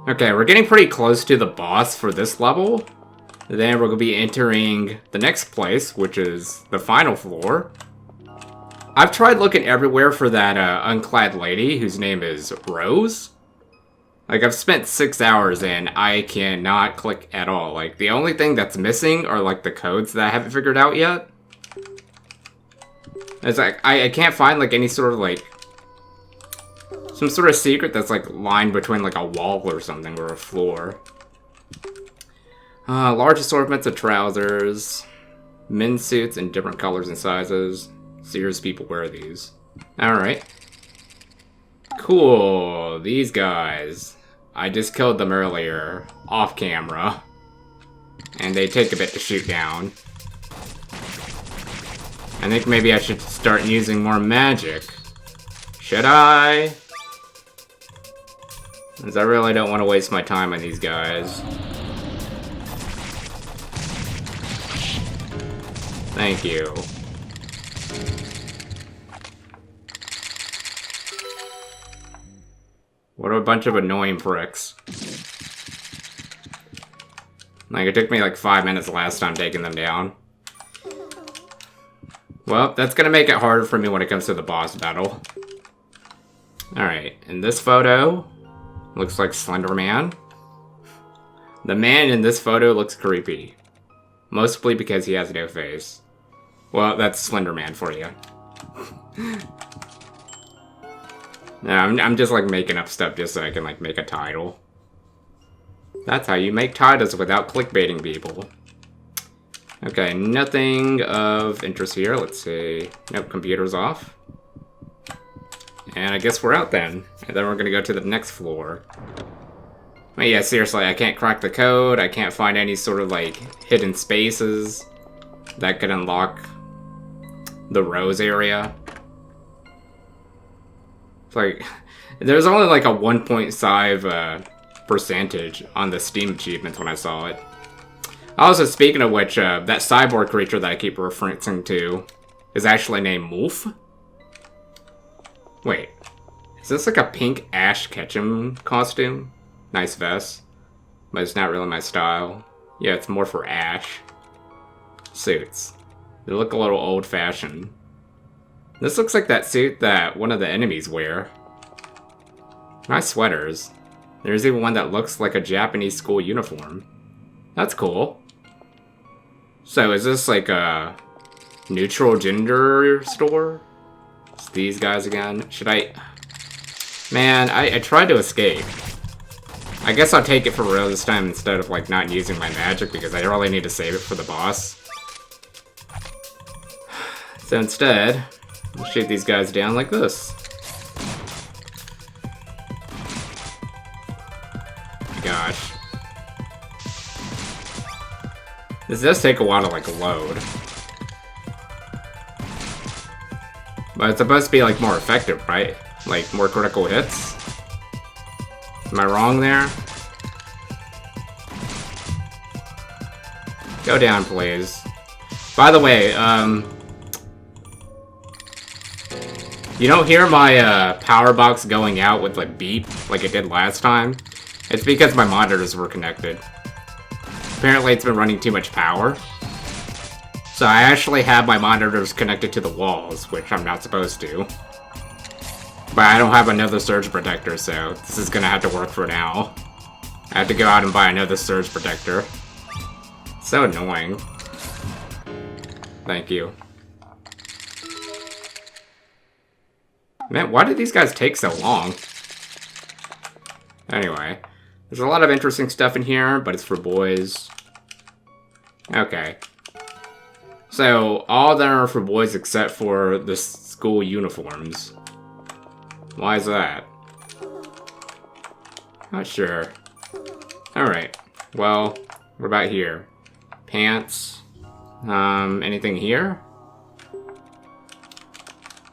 Okay, we're getting pretty close to the boss for this level. Then we're going to be entering the next place, which is the final floor. I've tried looking everywhere for that unclad lady whose name is Rose. Like, I've spent 6 hours and I cannot click at all. Like, the only thing that's missing are, like, the codes that I haven't figured out yet. It's like, I can't find, like, any sort of, like, some sort of secret that's, like, lined between, like, a wall or something, or a floor. Large assortments of trousers. Men's suits in different colors and sizes. Serious people wear these. Alright. Cool. These guys. I just killed them earlier. Off camera. And they take a bit to shoot down. I think maybe I should start using more magic. Should I? Because I really don't want to waste my time on these guys. Thank you. What a bunch of annoying pricks. Like, it took me like 5 minutes last time taking them down. Well, that's gonna make it harder for me when it comes to the boss battle. Alright, in this photo, looks like Slender Man. The man in this photo looks creepy. Mostly because he has no face. Well, that's Slender Man for you. No, I'm just like making up stuff just so I can like make a title. That's how you make titles without clickbaiting people. Okay, nothing of interest here. Let's see. Nope, computer's off. And I guess we're out then. And then we're gonna go to the next floor. But yeah, seriously, I can't crack the code. I can't find any sort of like hidden spaces that could unlock the Rose area. It's like, there's only like a 1.5 percentage on the Steam achievements when I saw it. Also, speaking of which, that cyborg creature that I keep referencing to is actually named Wolf. Wait, is this like a pink Ash Ketchum costume? Nice vest, but it's not really my style. Yeah, it's more for Ash. Suits. They look a little old-fashioned. This looks like that suit that one of the enemies wear. Nice sweaters. There's even one that looks like a Japanese school uniform. That's cool. So is this like a neutral gender store? It's these guys again. Should I... Man, I tried to escape. I guess I'll take it for real this time instead of like not using my magic because I really need to save it for the boss. So instead, I'll shoot these guys down like this. Gosh. This does take a while to like load. But it's supposed to be like more effective, right? Like more critical hits? Am I wrong there? Go down, please. By the way, you don't hear my power box going out with like beep like it did last time. It's because my monitors were connected. Apparently it's been running too much power. So I actually have my monitors connected to the walls, which I'm not supposed to. But I don't have another surge protector, so this is gonna have to work for now. I have to go out and buy another surge protector. So annoying. Thank you. Man, why did these guys take so long? Anyway, there's a lot of interesting stuff in here, but it's for boys. Okay. So, all of them are for boys except for the school uniforms. Why is that? Not sure. Alright. Well, what about here? Pants. Anything here?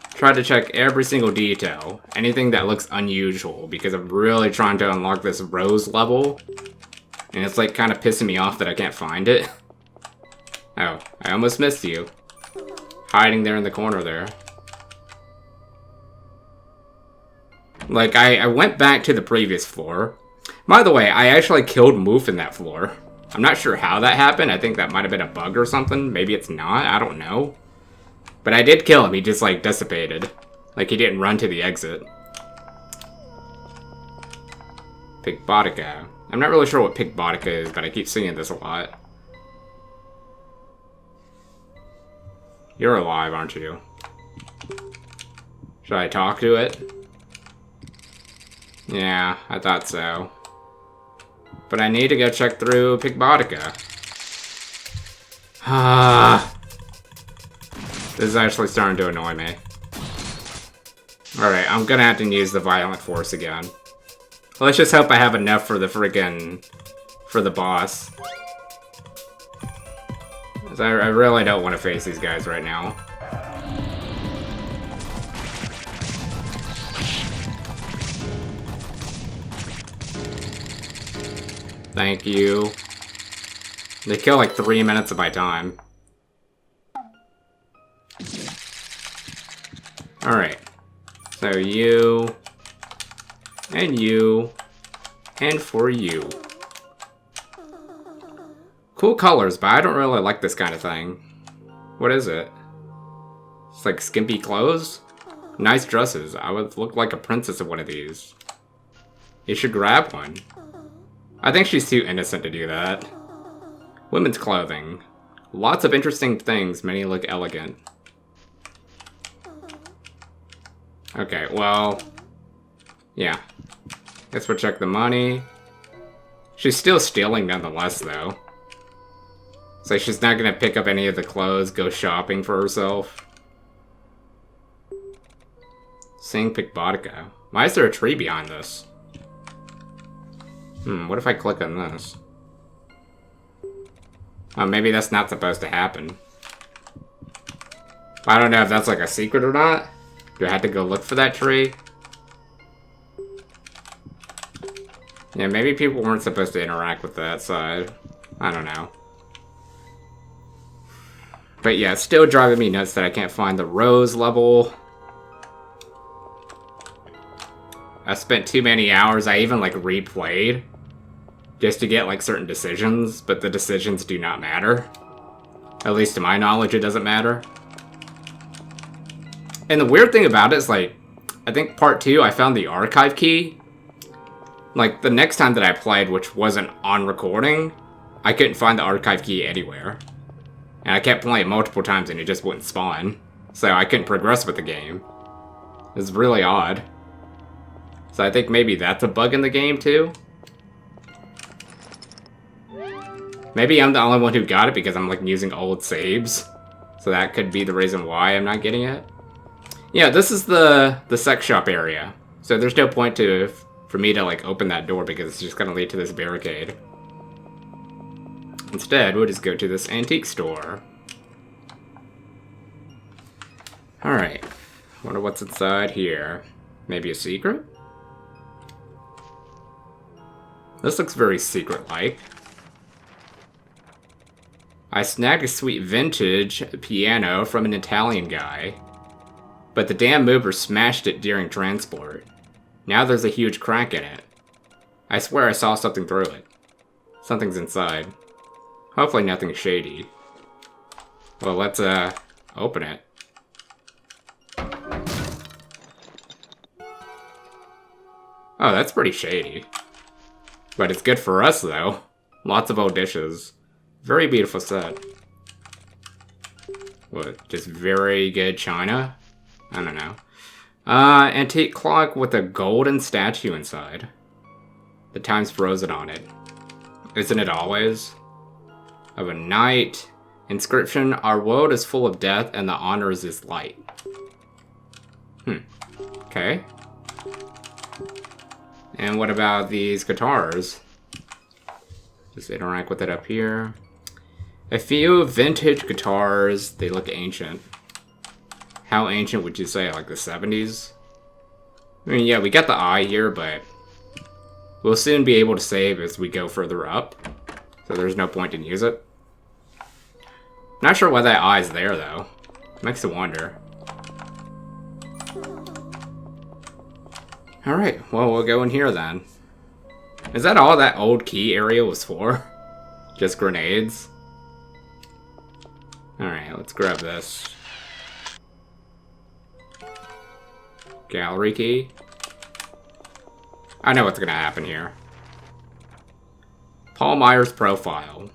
Try to check every single detail. Anything that looks unusual, because I'm really trying to unlock this Rose level. And it's like kind of pissing me off that I can't find it. Oh, I almost missed you. Hiding there in the corner there. Like, I went back to the previous floor. By the way, I actually killed Moof in that floor. I'm not sure how that happened. I think that might have been a bug or something. Maybe it's not. I don't know. But I did kill him. He just, like, dissipated. Like, he didn't run to the exit. Pigbotica. I'm not really sure what Pigbotica is, but I keep seeing this a lot. You're alive, aren't you? Should I talk to it? Yeah, I thought so. But I need to go check through Pigbotica. Ah. This is actually starting to annoy me. Alright, I'm gonna have to use the violent force again. Let's just hope I have enough for the freaking... for the boss. I really don't want to face these guys right now. Thank you. They kill like 3 minutes of my time. Alright. So you... and you... and for you. Cool colors, but I don't really like this kind of thing. What is it? It's like skimpy clothes? Nice dresses. I would look like a princess of one of these. You should grab one. I think she's too innocent to do that. Women's clothing. Lots of interesting things, many look elegant. Okay, well... yeah. Guess we'll check the money. She's still stealing nonetheless, though. So she's not gonna pick up any of the clothes, go shopping for herself. Sing Pigbotica. Why is there a tree behind this? What if I click on this? Oh, maybe that's not supposed to happen. I don't know if that's like a secret or not. Do I have to go look for that tree? Yeah, maybe people weren't supposed to interact with that side. I don't know. But yeah, it's still driving me nuts that I can't find the Rose level. I spent too many hours. I even like replayed just to get like certain decisions, but the decisions do not matter. At least to my knowledge, it doesn't matter. And the weird thing about it is like, I think part 2, I found the archive key. Like the next time that I played, which wasn't on recording, I couldn't find the archive key anywhere. And I kept playing it multiple times and it just wouldn't spawn. So I couldn't progress with the game. It was really odd. So I think maybe that's a bug in the game too. Maybe I'm the only one who got it because I'm like using old saves. So that could be the reason why I'm not getting it. Yeah, this is the sex shop area. So there's no point for me to like open that door because it's just gonna lead to this barricade. Instead, we'll just go to this antique store. Alright. Wonder what's inside here. Maybe a secret? This looks very secret-like. I snagged a sweet vintage piano from an Italian guy, but the damn mover smashed it during transport. Now there's a huge crack in it. I swear I saw something through it. Something's inside. Hopefully nothing shady. Well, let's, open it. Oh, that's pretty shady. But it's good for us, though. Lots of old dishes. Very beautiful set. What, just very good china? I don't know. Antique clock with a golden statue inside. The time's frozen on it. Isn't it always? Of a knight. Inscription, our world is full of death and the honors is light. Okay. And what about these guitars? Just interact with it up here. A few vintage guitars. They look ancient. How ancient would you say? Like the 70s? I mean, yeah, we got the eye here, but we'll soon be able to save as we go further up. So there's no point in use it. Not sure why that eye's there, though. Makes you wonder. Alright, well, we'll go in here then. Is that all that old key area was for? Just grenades? Alright, let's grab this. Gallery key? I know what's gonna happen here. Paul Myers' profile.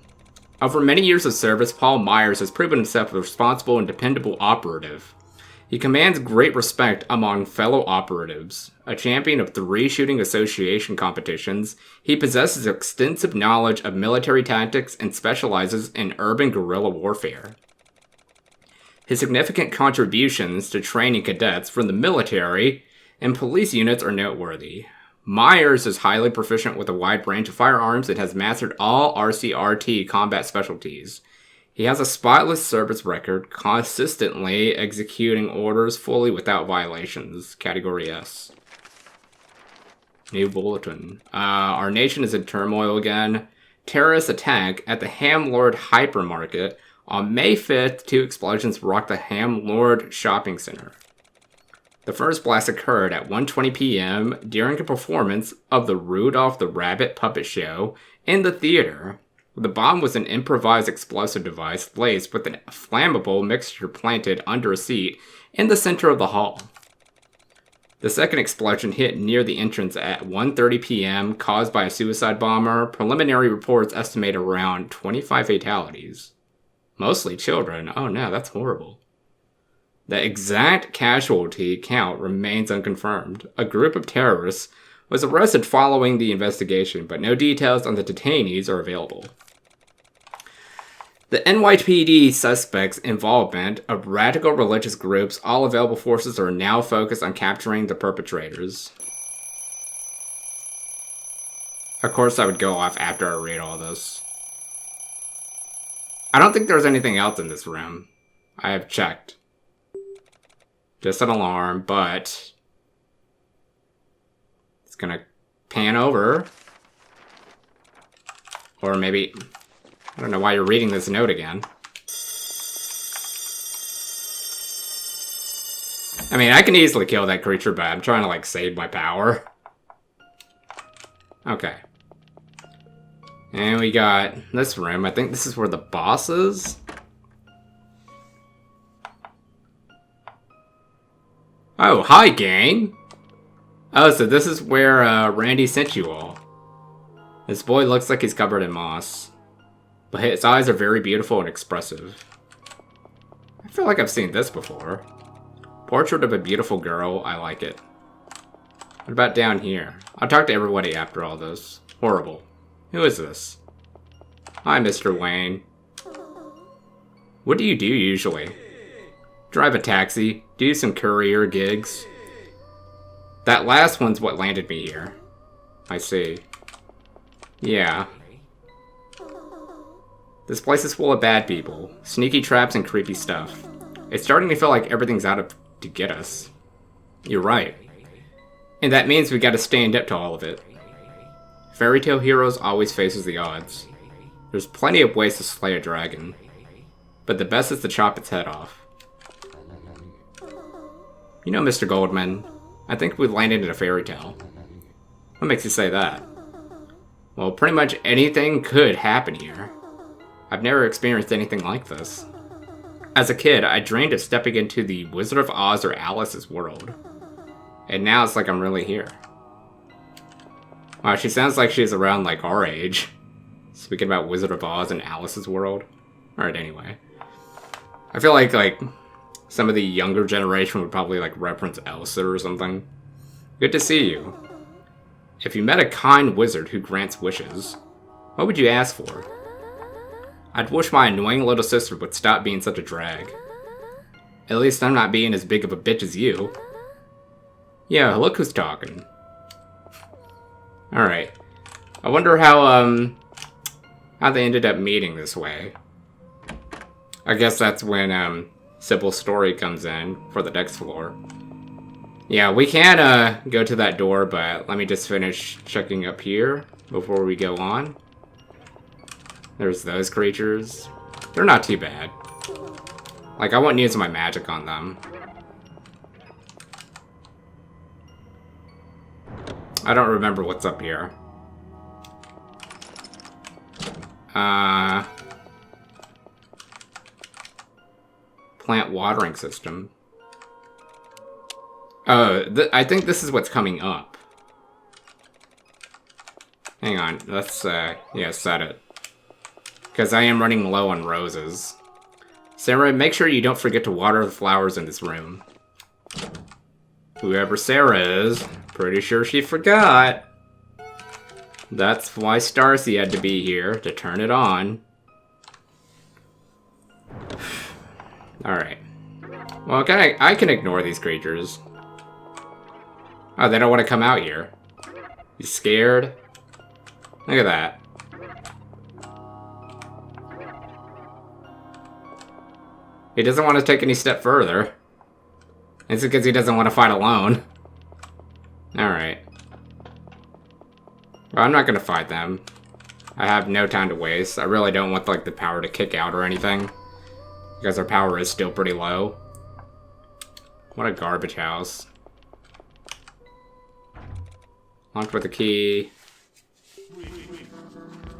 Over many years of service, Paul Myers has proven himself a responsible and dependable operative. He commands great respect among fellow operatives. A champion of 3 shooting association competitions, he possesses extensive knowledge of military tactics and specializes in urban guerrilla warfare. His significant contributions to training cadets from the military and police units are noteworthy. Myers is highly proficient with a wide range of firearms and has mastered all RCRT combat specialties. He has a spotless service record, consistently executing orders fully without violations. Category S. New bulletin. Our nation is in turmoil again. Terrorist attack at the Hamlord Hypermarket. On May 5th, 2 explosions rocked the Hamlord Shopping Center. The first blast occurred at 1:20 p.m. during a performance of the Rudolph the Rabbit puppet show in the theater. The bomb was an improvised explosive device laced with a flammable mixture planted under a seat in the center of the hall. The second explosion hit near the entrance at 1:30 p.m., caused by a suicide bomber. Preliminary reports estimate around 25 fatalities. Mostly children. Oh no, that's horrible. The exact casualty count remains unconfirmed. A group of terrorists was arrested following the investigation, but no details on the detainees are available. The NYPD suspects' involvement of radical religious groups, all available forces are now focused on capturing the perpetrators. Of course I would go off after I read all this. I don't think there's anything else in this room. I have checked. Just an alarm, but it's gonna pan over. Or maybe, I don't know why you're reading this note again. I mean, I can easily kill that creature, but I'm trying to, like, save my power. Okay. And we got this room. I think this is where the boss is. Oh, hi, gang! Oh, so this is where Randy sent you all. This boy looks like he's covered in moss. But his eyes are very beautiful and expressive. I feel like I've seen this before. Portrait of a beautiful girl, I like it. What about down here? I'll talk to everybody after all this. Horrible. Who is this? Hi, Mr. Wayne. What do you do usually? Drive a taxi, do some courier gigs. That last one's what landed me here. I see. Yeah. This place is full of bad people, sneaky traps and creepy stuff. It's starting to feel like everything's out to get us. You're right. And that means we gotta stand up to all of it. Fairy tale heroes always faces the odds. There's plenty of ways to slay a dragon. But the best is to chop its head off. You know, Mr. Goldman, I think we landed in a fairy tale. What makes you say that? Well, pretty much anything could happen here. I've never experienced anything like this. As a kid, I dreamed of stepping into the Wizard of Oz or Alice's world. And now it's like I'm really here. Wow, she sounds like she's around like our age. Speaking about Wizard of Oz and Alice's world. Alright, anyway. I feel like some of the younger generation would probably like reference Elsa or something. Good to see you. If you met a kind wizard who grants wishes, what would you ask for? I'd wish my annoying little sister would stop being such a drag. At least I'm not being as big of a bitch as you. Yeah, look who's talking. Alright. I wonder how they ended up meeting this way. I guess that's when Sybil's story comes in for the next floor. Yeah, we can go to that door, but let me just finish checking up here before we go on. There's those creatures. They're not too bad. Like, I wouldn't use my magic on them. I don't remember what's up here. Plant watering system. Oh, I think this is what's coming up. Hang on, let's, yeah, set it. Because I am running low on roses. Sarah, make sure you don't forget to water the flowers in this room. Whoever Sarah is, pretty sure she forgot. That's why Starcy had to be here, to turn it on. Alright. Well, I can ignore these creatures. Oh, they don't want to come out here. You scared? Look at that. He doesn't want to take any step further. It's because he doesn't want to fight alone. Alright. Well, I'm not gonna fight them. I have no time to waste. I really don't want, like, the power to kick out or anything. Because our power is still pretty low. What a garbage house. Locked with a key.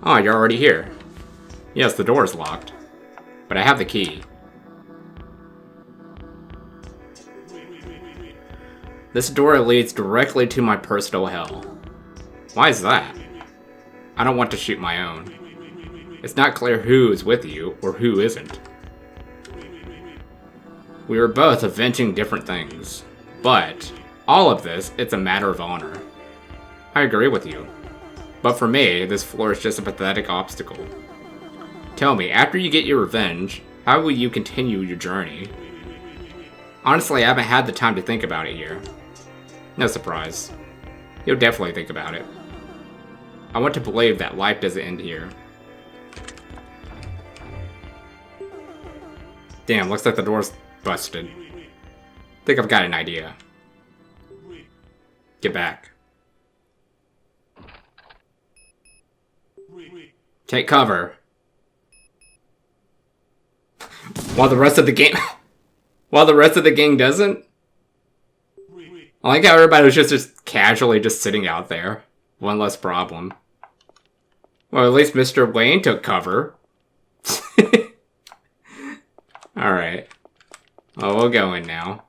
Oh, you're already here. Yes, the door is locked. But I have the key. This door leads directly to my personal hell. Why is that? I don't want to shoot my own. It's not clear who is with you, or who isn't. We are both avenging different things. But, all of this, it's a matter of honor. I agree with you. But for me, this floor is just a pathetic obstacle. Tell me, after you get your revenge, how will you continue your journey? Honestly, I haven't had the time to think about it here. No surprise. You'll definitely think about it. I want to believe that life doesn't end here. Damn, looks like the door's busted. Think I've got an idea. Get back. Take cover. While the rest of the game... While the rest of the gang doesn't? I like how everybody was just casually just sitting out there. One less problem. Well, at least Mr. Wayne took cover. Alright. Well, we'll go in now.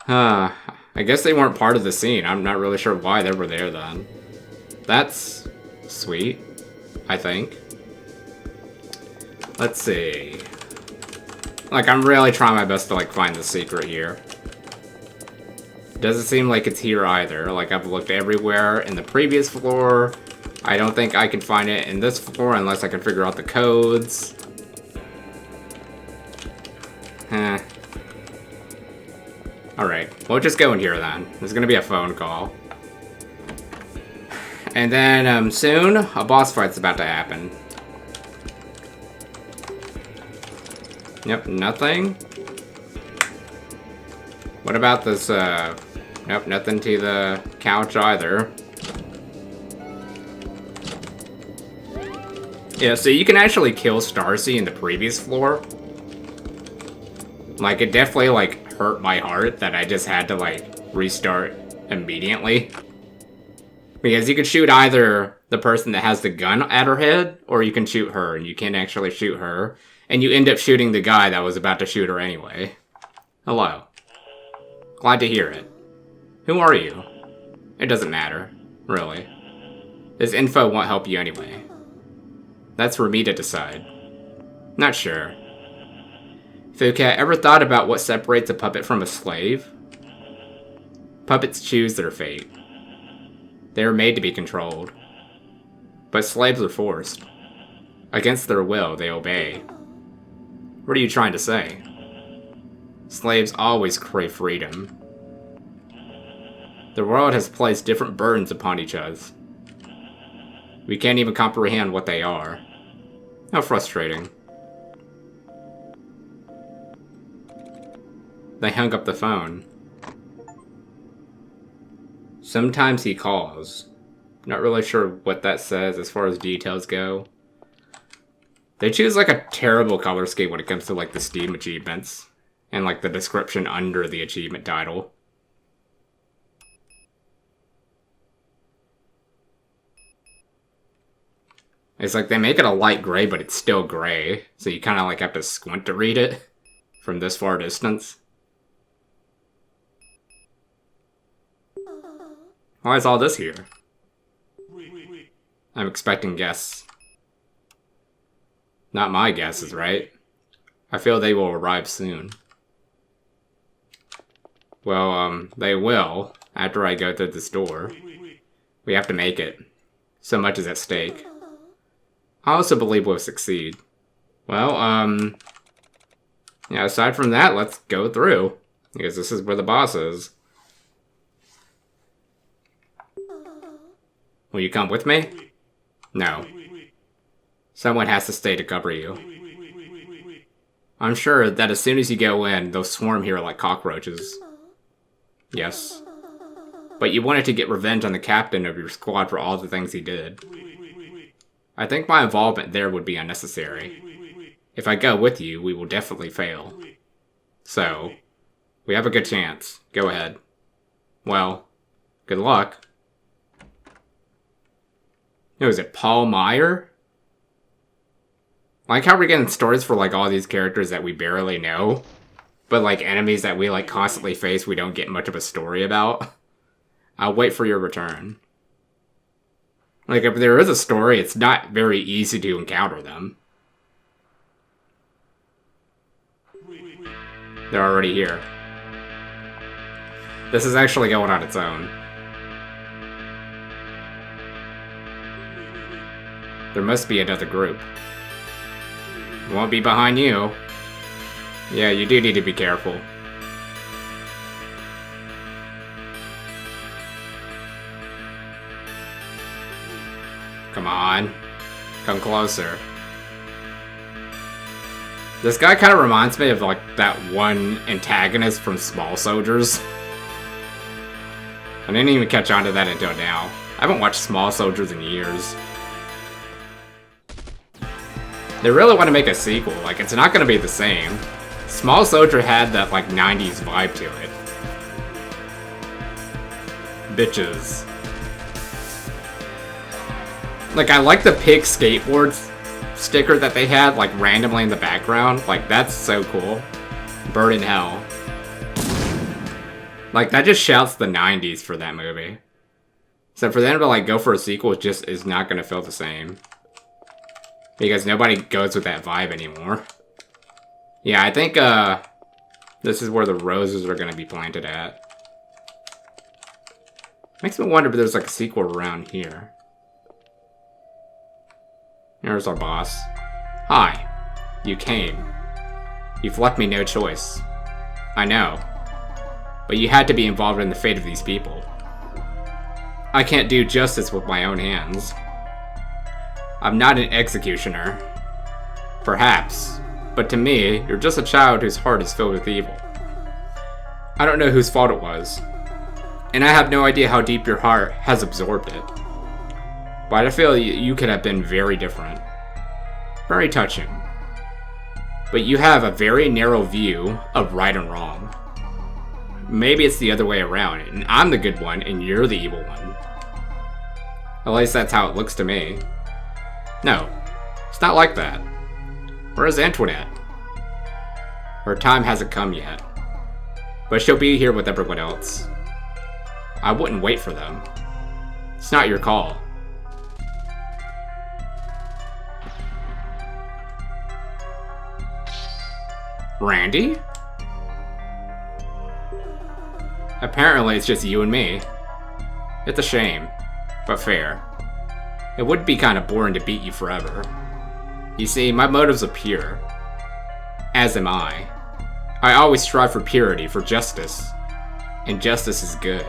I guess they weren't part of the scene. I'm not really sure why they were there then. That's sweet, I think. Let's see. Like, I'm really trying my best to, like, find the secret here. Doesn't seem like it's here either. Like, I've looked everywhere in the previous floor. I don't think I can find it in this floor unless I can figure out the codes. Alright, we'll just go in here then. There's gonna be a phone call. And then, soon, a boss fight's about to happen. Yep, nothing. What about this, Nope, nothing to the couch either. Yeah, so you can actually kill Starcy in the previous floor. Like, it definitely, like, hurt my heart that I just had to, like, restart immediately. Because you can shoot either the person that has the gun at her head, or you can shoot her, and you can't actually shoot her. And you end up shooting the guy that was about to shoot her anyway. Hello. Glad to hear it. Who are you? It doesn't matter, really. This info won't help you anyway. That's for me to decide. Not sure. Phuket, ever thought about what separates a puppet from a slave? Puppets choose their fate. They are made to be controlled. But slaves are forced. Against their will, they obey. What are you trying to say? Slaves always crave freedom. The world has placed different burdens upon each other. We can't even comprehend what they are. How frustrating. They hung up the phone. Sometimes he calls. Not really sure what that says as far as details go. They choose like a terrible color scheme when it comes to like the Steam achievements. And like the description under the achievement title. It's like they make it a light gray, but it's still gray. So you kind of like have to squint to read it from this far distance. Why is all this here? I'm expecting guests. Not my guesses, right? I feel they will arrive soon. Well, they will, after I go through this door. We have to make it. So much is at stake. I also believe we'll succeed. Well, yeah, aside from that, let's go through. Because this is where the boss is. Will you come with me? No. Someone has to stay to cover you. I'm sure that as soon as you go in, they'll swarm here like cockroaches. Yes. But you wanted to get revenge on the captain of your squad for all the things he did. I think my involvement there would be unnecessary. If I go with you, we will definitely fail. So, we have a good chance. Go ahead. Well, good luck. Who is it, Paul Meyer? Like how we're getting stories for like all these characters that we barely know, but like enemies that we like constantly face we don't get much of a story about. I'll wait for your return. Like if there is a story, it's not very easy to encounter them. They're already here. This is actually going on its own. There must be another group. Won't be behind you. Yeah, you do need to be careful. Come on. Come closer. This guy kind of reminds me of like that one antagonist from Small Soldiers. I didn't even catch on to that until now. I haven't watched Small Soldiers in years. They really want to make a sequel, like it's not going to be the same. Small Soldier had that like 90s vibe to it. Bitches. Like I like the pig skateboards sticker that they had like randomly in the background. Like that's so cool. Bird in Hell. Like that just shouts the 90s for that movie. So for them to like go for a sequel just is not going to feel the same. Because nobody goes with that vibe anymore. Yeah, I think, this is where the roses are gonna be planted at. Makes me wonder if there's, like, a sequel around here. Here's our boss. Hi. You came. You've left me no choice. I know. But you had to be involved in the fate of these people. I can't do justice with my own hands. I'm not an executioner. Perhaps. But to me, you're just a child whose heart is filled with evil. I don't know whose fault it was. And I have no idea how deep your heart has absorbed it. But I feel you could have been very different. Very touching. But you have a very narrow view of right and wrong. Maybe it's the other way around, and I'm the good one and you're the evil one. At least that's how it looks to me. No, it's not like that. Where's Antoinette? Her time hasn't come yet. But she'll be here with everyone else. I wouldn't wait for them. It's not your call. Randy? Apparently it's just you and me. It's a shame, but fair. It would be kind of boring to beat you forever. You see, my motives are pure. As am I. I always strive for purity, for justice. And justice is good.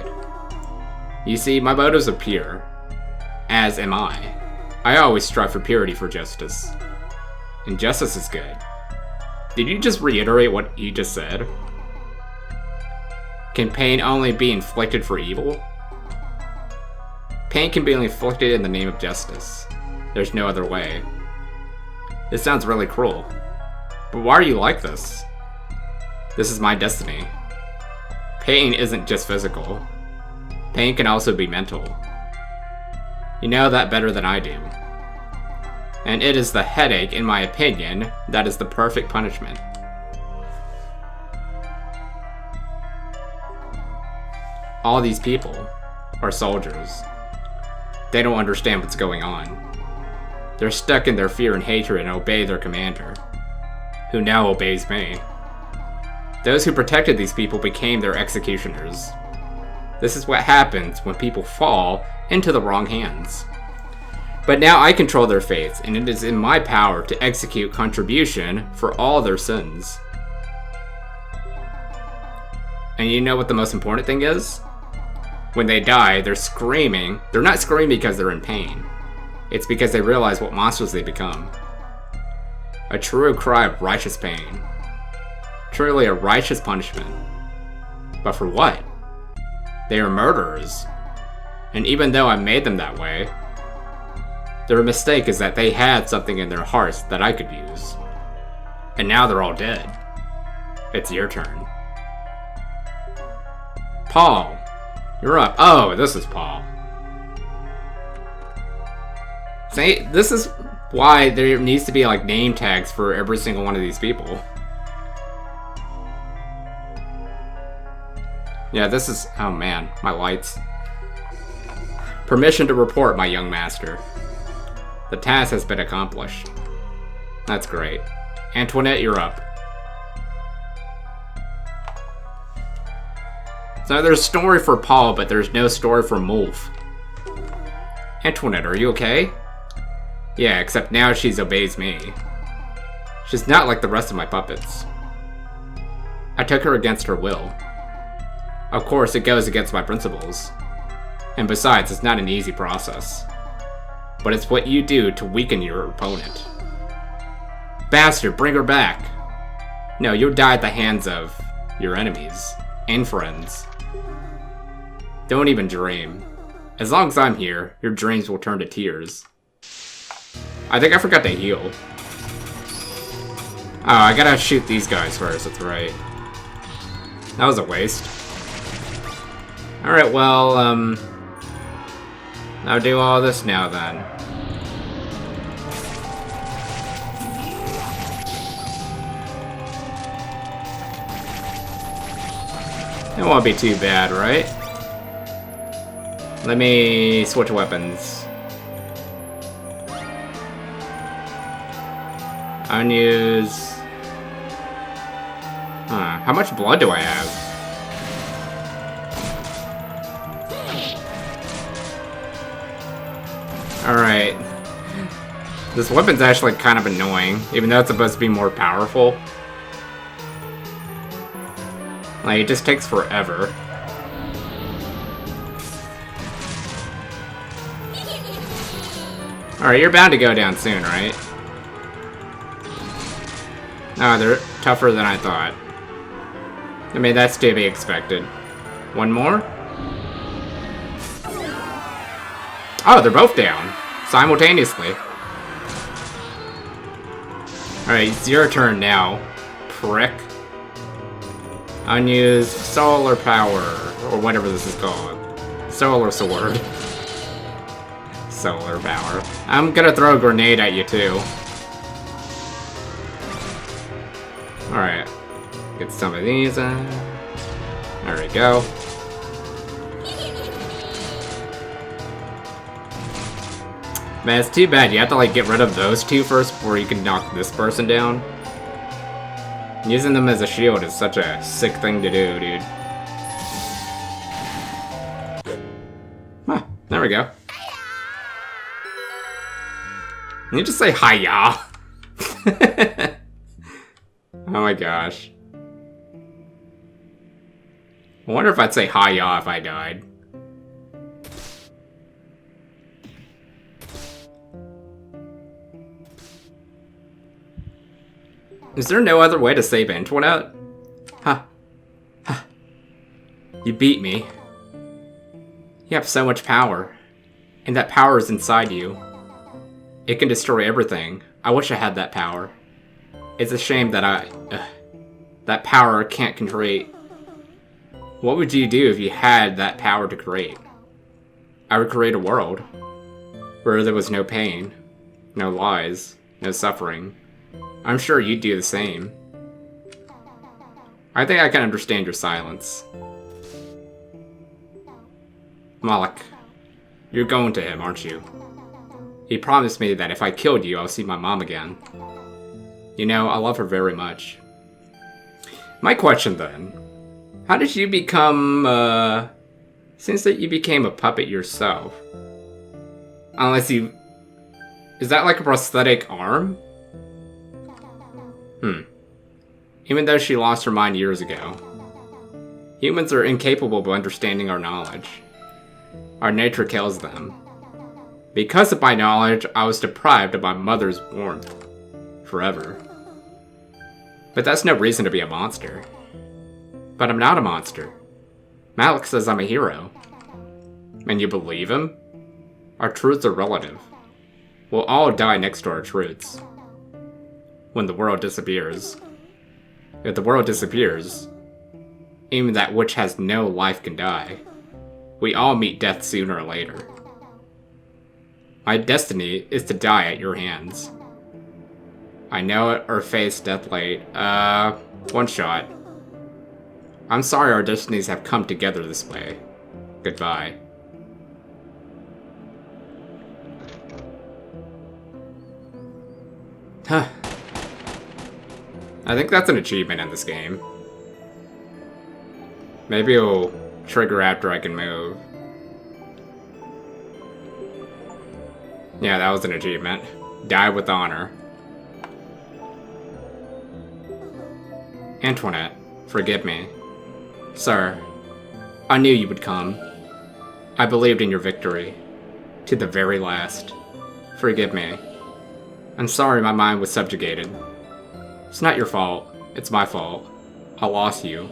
You see, my motives are pure. As am I. I always strive for purity, for justice. And justice is good. Did you just reiterate what you just said? Can pain only be inflicted for evil? Pain can be inflicted in the name of justice. There's no other way. This sounds really cruel. But why are you like this? This is my destiny. Pain isn't just physical. Pain can also be mental. You know that better than I do. And it is the headache, in my opinion, that is the perfect punishment. All these people are soldiers. They don't understand what's going on. They're stuck in their fear and hatred and obey their commander, who now obeys me. Those who protected these people became their executioners. This is what happens when people fall into the wrong hands. But now I control their fates, and it is in my power to execute contribution for all their sins. And you know what the most important thing is? When they die, they're screaming. They're not screaming because they're in pain. It's because they realize what monsters they become. A true cry of righteous pain. Truly a righteous punishment. But for what? They are murderers. And even though I made them that way, their mistake is that they had something in their hearts that I could use. And now they're all dead. It's your turn. Paul, you're up. Oh, this is Paul. See, this is why there needs to be like name tags for every single one of these people. Yeah, this is... oh man, my lights. Permission to report, my young master. The task has been accomplished. That's great. Antoinette, you're up. So there's a story for Paul, but there's no story for Mulf. Antoinette, are you okay? Yeah, except now she obeys me. She's not like the rest of my puppets. I took her against her will. Of course, it goes against my principles. And besides, it's not an easy process. But it's what you do to weaken your opponent. Bastard, bring her back! No, you'll die at the hands of your enemies and friends. Don't even dream. As long as I'm here, your dreams will turn to tears. I think I forgot to heal. Oh, I gotta shoot these guys first, that's right. That was a waste. Alright, well, I'll do all this now then. It won't be too bad, right? Let me switch weapons. Unuse... huh, how much blood do I have? Alright. This weapon's actually kind of annoying, even though it's supposed to be more powerful. Like, it just takes forever. Alright, you're bound to go down soon, right? Oh, they're tougher than I thought. I mean, that's to be expected. One more? Oh, they're both down. Simultaneously. Alright, it's your turn now, prick. Unused solar power, or whatever this is called. Solar sword. Solar power. I'm gonna throw a grenade at you too. Alright. Get some of these in. There we go. Man, it's too bad. You have to, like, get rid of those two first before you can knock this person down. Using them as a shield is such a sick thing to do, dude. Huh, there we go. Can you just say hiya? Oh my gosh. I wonder if I'd say hiya if I died. Is there no other way to save Antoinette? Huh. Huh. You beat me. You have so much power. And that power is inside you. It can destroy everything. I wish I had that power. It's a shame that that power can't create. What would you do if you had that power to create? I would create a world where there was no pain, No lies. No suffering. I'm sure you'd do the same. I think I can understand your silence. Malik, you're going to him, aren't you? He promised me that if I killed you, I'll see my mom again. You know, I love her very much. My question then, how did you become, since that you became a puppet yourself? Unless you... Is that like a prosthetic arm? Even though she lost her mind years ago. Humans are incapable of understanding our knowledge. Our nature kills them. Because of my knowledge, I was deprived of my mother's warmth. Forever. But that's no reason to be a monster. But I'm not a monster. Malik says I'm a hero. And you believe him? Our truths are relative. We'll all die next to our truths. When the world disappears. If the world disappears, even that which has no life can die. We all meet death sooner or later. My destiny is to die at your hands. I know it or face death late. One shot. I'm sorry our destinies have come together this way. Goodbye. Huh. I think that's an achievement in this game. Maybe it'll trigger after I can move. Yeah, that was an achievement. Die with honor. Antoinette, forgive me. Sir, I knew you would come. I believed in your victory. To the very last. Forgive me. I'm sorry my mind was subjugated. It's not your fault. It's my fault. I lost you.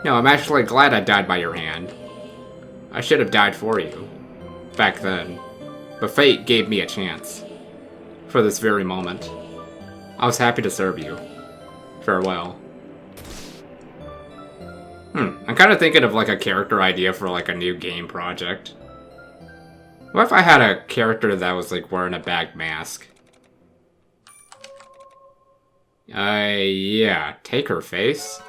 No, I'm actually glad I died by your hand. I should have died for you. Back then. But fate gave me a chance. For this very moment. I was happy to serve you. Farewell. I'm kind of thinking of like a character idea for like a new game project. What if I had a character that was like wearing a bag mask? Yeah. Take her face.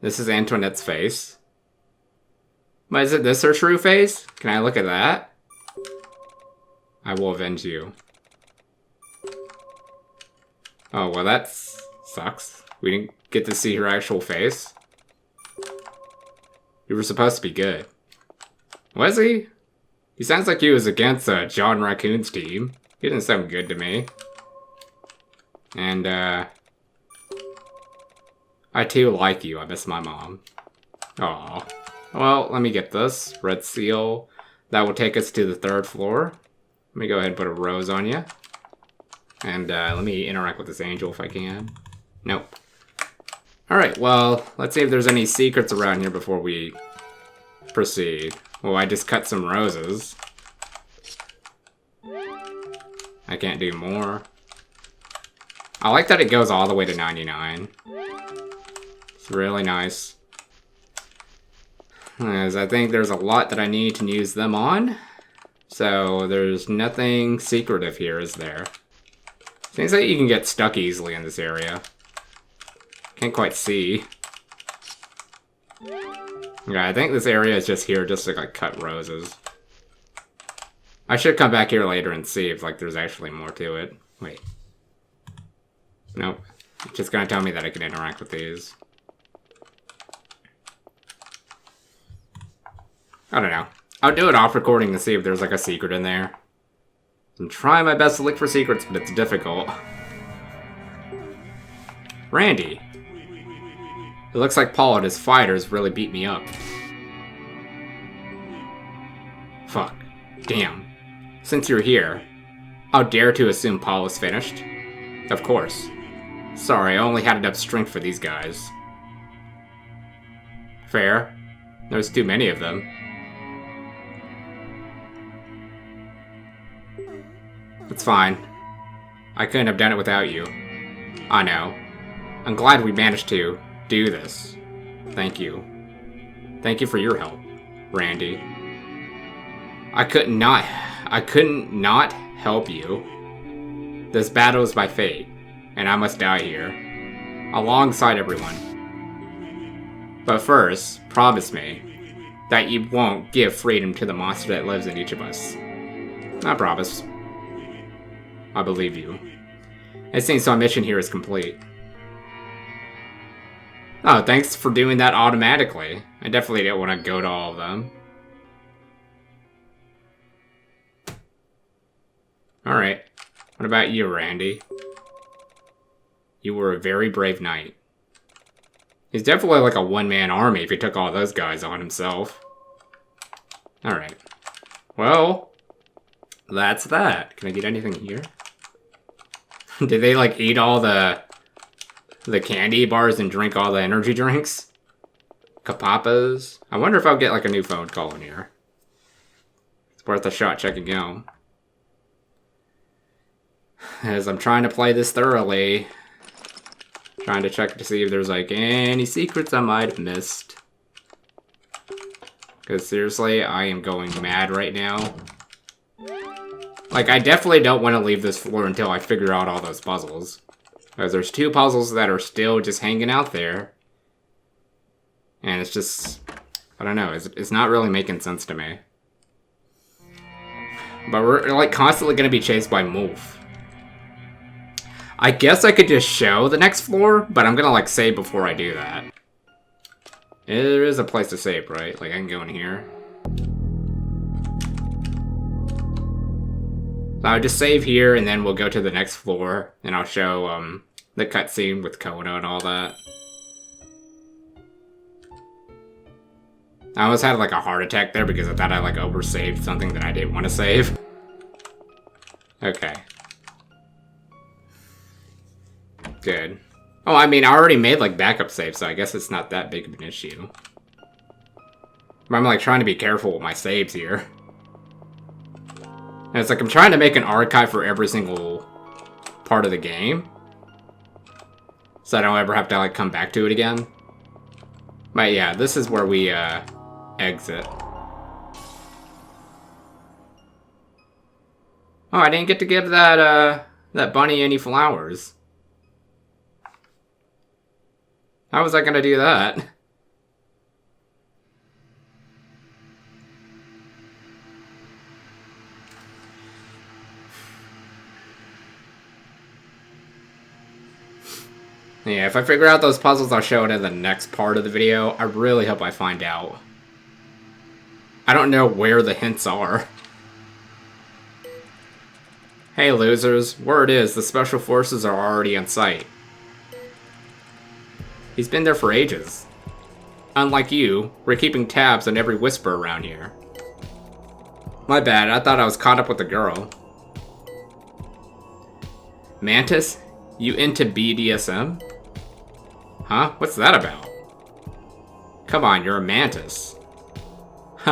This is Antoinette's face. But is it this her true face? Can I look at that? I will avenge you. Oh, well that sucks. We didn't get to see her actual face. You were supposed to be good. Was he? He sounds like he was against John Raccoon's team. He didn't sound good to me. And, I too like you. I miss my mom. Aw. Well, let me get this. Red seal. That will take us to the 3rd floor. Let me go ahead and put a rose on you. And, let me interact with this angel if I can. Nope. Alright, well, let's see if there's any secrets around here before we proceed. Well, I just cut some roses. I can't do more. I like that it goes all the way to 99. It's really nice. As I think there's a lot that I need to use them on. So there's nothing secretive here, is there? Seems like you can get stuck easily in this area. Can't quite see. Yeah, I think this area is just here just to like cut roses. I should come back here later and see if like there's actually more to it. Wait. Nope. It's just gonna tell me that I can interact with these. I don't know. I'll do it off recording to see if there's like a secret in there. I'm trying my best to look for secrets, but it's difficult. Randy. It looks like Paul and his fighters really beat me up. Fuck. Damn. Since you're here, I'll dare to assume Paul is finished. Of course. Sorry, I only had enough strength for these guys. Fair. There's too many of them. It's fine. I couldn't have done it without you. I know. I'm glad we managed to do this. Thank you. Thank you for your help, Randy. I couldn't not help you. This battle is my fate, and I must die here, alongside everyone. But first, promise me that you won't give freedom to the monster that lives in each of us. I promise. I believe you. It seems our mission here is complete. Oh, thanks for doing that automatically. I definitely didn't want to go to all of them. Alright. What about you, Randy? You were a very brave knight. He's definitely like a one-man army if he took all those guys on himself. Alright. Well, that's that. Can I get anything here? Did they like eat all the candy bars and drink all the energy drinks? Kapapas? I wonder if I'll get like a new phone call in here. It's worth a shot checking out. As I'm trying to play this thoroughly. Trying to check to see if there's like any secrets I might have missed. Because seriously, I am going mad right now. Like, I definitely don't want to leave this floor until I figure out all those puzzles. Because there's 2 puzzles that are still just hanging out there. And it's just, I don't know, it's not really making sense to me. But we're like constantly going to be chased by Wolf. I guess I could just show the next floor, but I'm going to like save before I do that. There is a place to save, right? Like I can go in here. So I'll just save here, and then we'll go to the next floor, and I'll show the cutscene with Kona and all that. I almost had like a heart attack there because I thought I like oversaved something that I didn't want to save. Okay. Good. Oh, I mean, I already made like backup saves, so I guess it's not that big of an issue. But I'm like trying to be careful with my saves here. And it's like I'm trying to make an archive for every single part of the game. So I don't ever have to like come back to it again. But yeah, this is where we exit. Oh, I didn't get to give that that bunny any flowers. How was I gonna do that? Yeah, if I figure out those puzzles, I'll show it in the next part of the video. I really hope I find out. I don't know where the hints are. Hey losers, word is the special forces are already in sight. He's been there for ages. Unlike you, we're keeping tabs on every whisper around here. My bad, I thought I was caught up with the girl. Mantis? You into BDSM? Huh? What's that about? Come on, you're a mantis.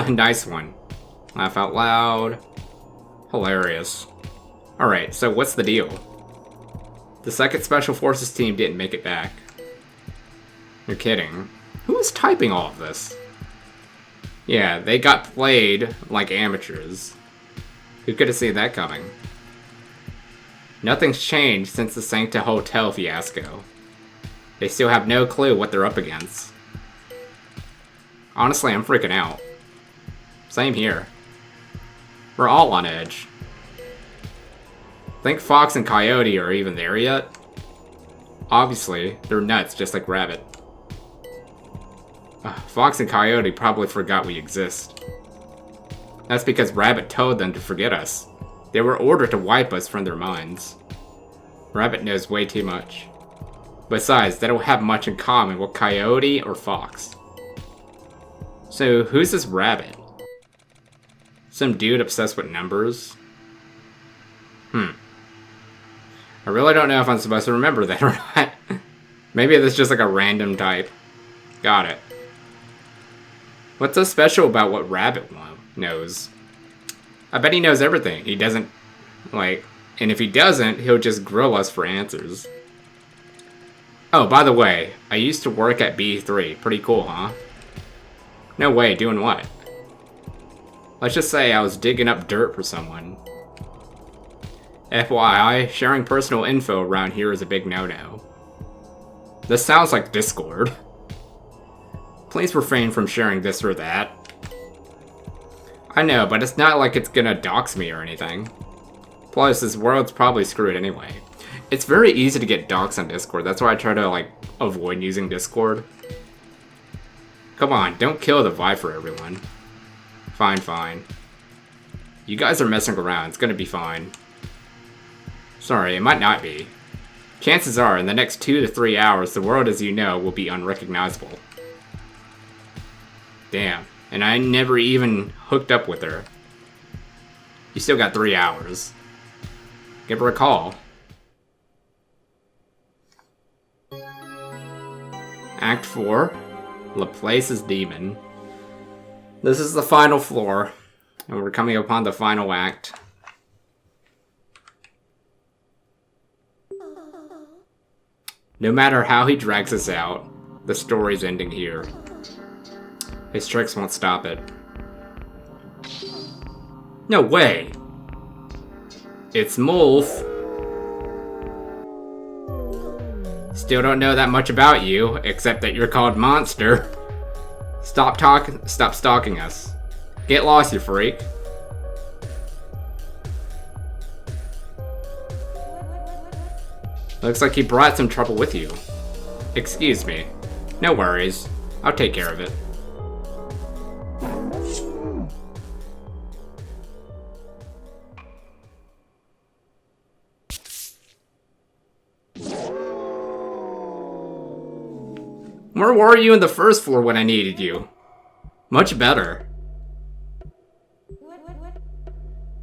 Nice one. Laugh out loud. Hilarious. Alright, so what's the deal? The 2nd Special Forces team didn't make it back. You're kidding. Who is typing all of this? Yeah, they got played like amateurs. Who could have seen that coming? Nothing's changed since the Sancta Hotel fiasco. They still have no clue what they're up against. Honestly, I'm freaking out. Same here. We're all on edge. Think Fox and Coyote are even there yet? Obviously, they're nuts just like Rabbit. Fox and Coyote probably forgot we exist. That's because Rabbit told them to forget us. They were ordered to wipe us from their minds. Rabbit knows way too much. Besides, they don't have much in common with Coyote or Fox. So, who's this Rabbit? Some dude obsessed with numbers? I really don't know if I'm supposed to remember that or not. Maybe this is just like a random type. Got it. What's so special about what Rabbit knows? I bet he knows everything. He doesn't, like, and if he doesn't, he'll just grill us for answers. Oh, by the way, I used to work at B3. Pretty cool, huh? No way, doing what? Let's just say I was digging up dirt for someone. FYI, sharing personal info around here is a big no-no. This sounds like Discord. Please refrain from sharing this or that. I know, but it's not like it's gonna dox me or anything. Plus, this world's probably screwed anyway. It's very easy to get doxed on Discord, that's why I try to, like, avoid using Discord. Come on, don't kill the vibe for everyone. Fine, fine. You guys are messing around, it's gonna be fine. Sorry, it might not be. Chances are, in the next 2 to 3 hours, the world as you know will be unrecognizable. Damn, and I never even hooked up with her. You still got 3 hours. Give her a call. Act 4, Laplace's Demon. This is the final floor, and we're coming upon the final act. No matter how he drags us out, the story's ending here. His tricks won't stop it. No way! It's Mulf. Still don't know that much about you, except that you're called Monster. Stop stalking us. Get lost, you freak. Looks like he brought some trouble with you. Excuse me. No worries. I'll take care of it. Where were you in the first floor when I needed you? Much better.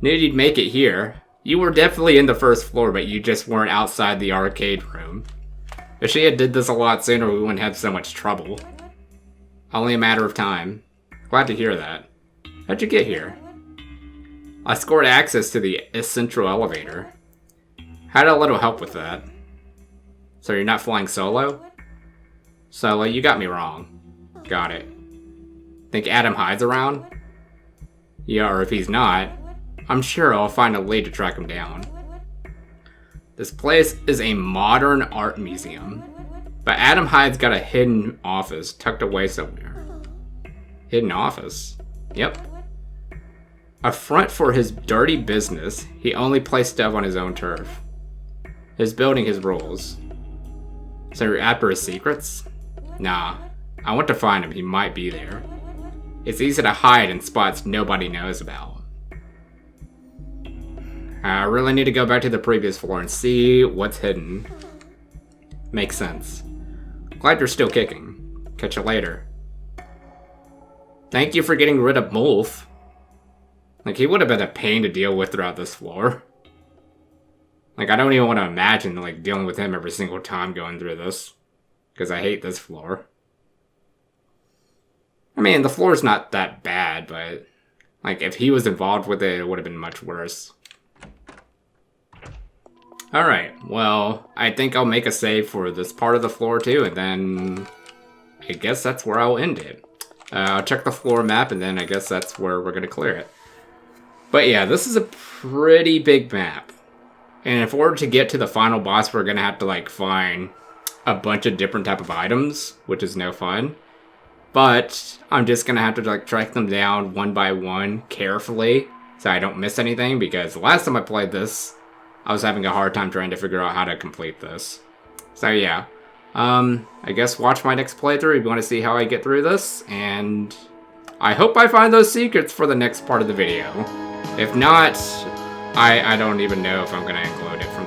Knew you'd make it here. You were definitely in the first floor, but you just weren't outside the arcade room. If she had did this a lot sooner, we wouldn't have so much trouble. Only a matter of time. Glad to hear that. How'd you get here? I scored access to the central elevator. Had a little help with that. So you're not flying solo? Solo, you got me wrong. Got it. Think Adam hides around? Yeah, or if he's not, I'm sure I'll find a lead to track him down. This place is a modern art museum, but Adam Hyde's got a hidden office tucked away somewhere. Hidden office? Yep. A front for his dirty business, he only plays stuff on his own turf. His building his rules. So you're after his secrets? Nah, I want to find him, he might be there. It's easy to hide in spots nobody knows about. I really need to go back to the previous floor and see what's hidden. Makes sense. Glad you're still kicking. Catch you later. Thank you for getting rid of Mulf. Like, he would have been a pain to deal with throughout this floor. Like, I don't even want to imagine, like, dealing with him every single time going through this. Because I hate this floor. I mean, the floor's not that bad, but... like, if he was involved with it, it would have been much worse. Alright, well, I think I'll make a save for this part of the floor too, and then I guess that's where I'll end it. I'll check the floor map, and then I guess that's where we're going to clear it. But yeah, this is a pretty big map. And in order to get to the final boss, we're going to have to, like, find a bunch of different type of items, which is no fun. But I'm just going to have to, like, track them down one by one carefully, so I don't miss anything, because the last time I played this, I was having a hard time trying to figure out how to complete this. So yeah, I guess watch my next playthrough if you want to see how I get through this, and I hope I find those secrets for the next part of the video. If not, I don't even know if I'm going to include it from